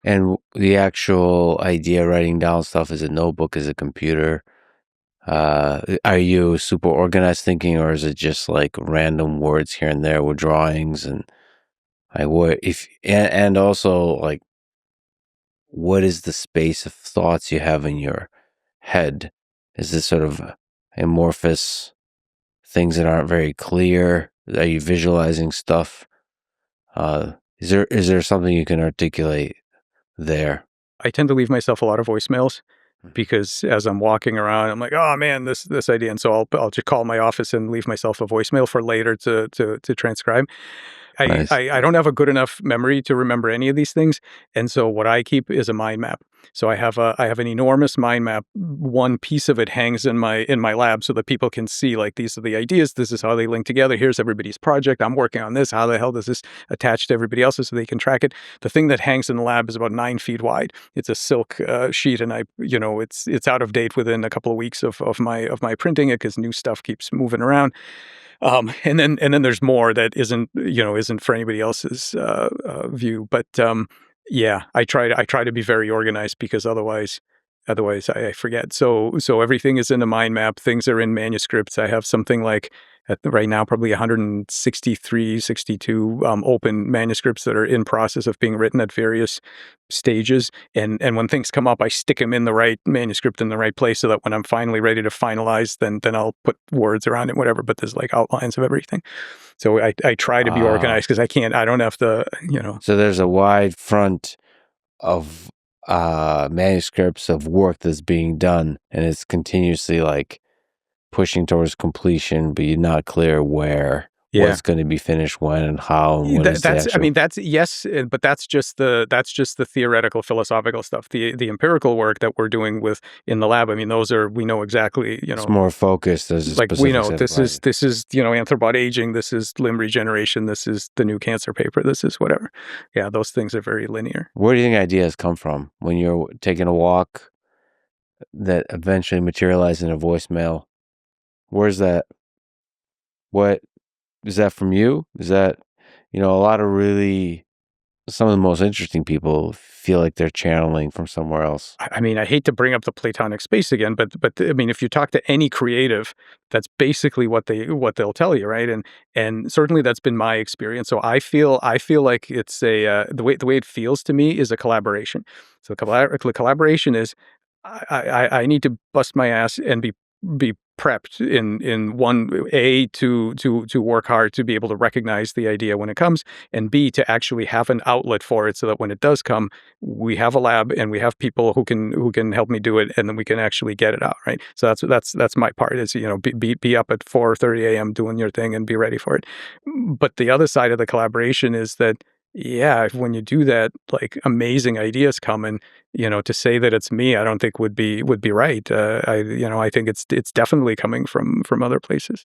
And the actual idea, writing down stuff, is a notebook, is a computer? Are you super organized thinking, or is it just like random words here and there with drawings? And like, what if, and also like, what is the space of thoughts you have in your head? Is this sort of amorphous things that aren't very clear? Are you visualizing stuff? Is there something you can articulate there? I tend to leave myself a lot of voicemails because as I'm walking around, I'm like, oh man, this idea. And so I'll just call my office and leave myself a voicemail for later to transcribe. Nice. I don't have a good enough memory to remember any of these things, and so what I keep is a mind map. So I have an enormous mind map. One piece of it hangs in my lab so that people can see, like, these are the ideas. This is how they link together. Here's everybody's project. I'm working on this. How the hell does this attach to everybody else's so they can track it? The thing that hangs in the lab is about 9 feet wide. It's a silk sheet, and it's out of date within a couple of weeks of my printing it because new stuff keeps moving around. And then there's more that isn't for anybody else's view. But yeah, I try to be very organized because otherwise I forget. So everything is in a mind map. Things are in manuscripts. I have something like right now probably 163, 62 open manuscripts that are in process of being written at various stages. And when things come up, I stick them in the right manuscript in the right place so that when I'm finally ready to finalize, then I'll put words around it, whatever. But there's like outlines of everything. So I try to be organized because I don't have the. So there's a wide front of manuscripts of work that's being done, and it's continuously like pushing towards completion, but you're not clear where what's going to be finished when and how and when is the actual... I mean, that's yes, but that's just the theoretical philosophical stuff. The empirical work that we're doing with in the lab, I mean, we know exactly, It's more focused. There's like we know this is anthrobot aging, this is limb regeneration, this is the new cancer paper, this is whatever. Yeah, those things are very linear. Where do you think ideas come from when you're taking a walk that eventually materialize in a voicemail? Where's that? What is that from you? Is that, a lot of really, some of the most interesting people feel like they're channeling from somewhere else. I mean, I hate to bring up the Platonic space again, but I mean, if you talk to any creative, that's basically what they'll tell you, right? And certainly that's been my experience. So I feel like it's the way it feels to me is a collaboration. So the collaboration is I need to bust my ass and be prepped in one, A, to work hard to be able to recognize the idea when it comes, and B, to actually have an outlet for it so that when it does come, we have a lab and we have people who can help me do it, and then we can actually get it out, right? So that's my part is, be up at 4:30 a.m. doing your thing and be ready for it. But the other side of the collaboration is that, yeah, when you do that, like, amazing ideas come, and to say that it's me, I don't think would be right. I think it's definitely coming from other places.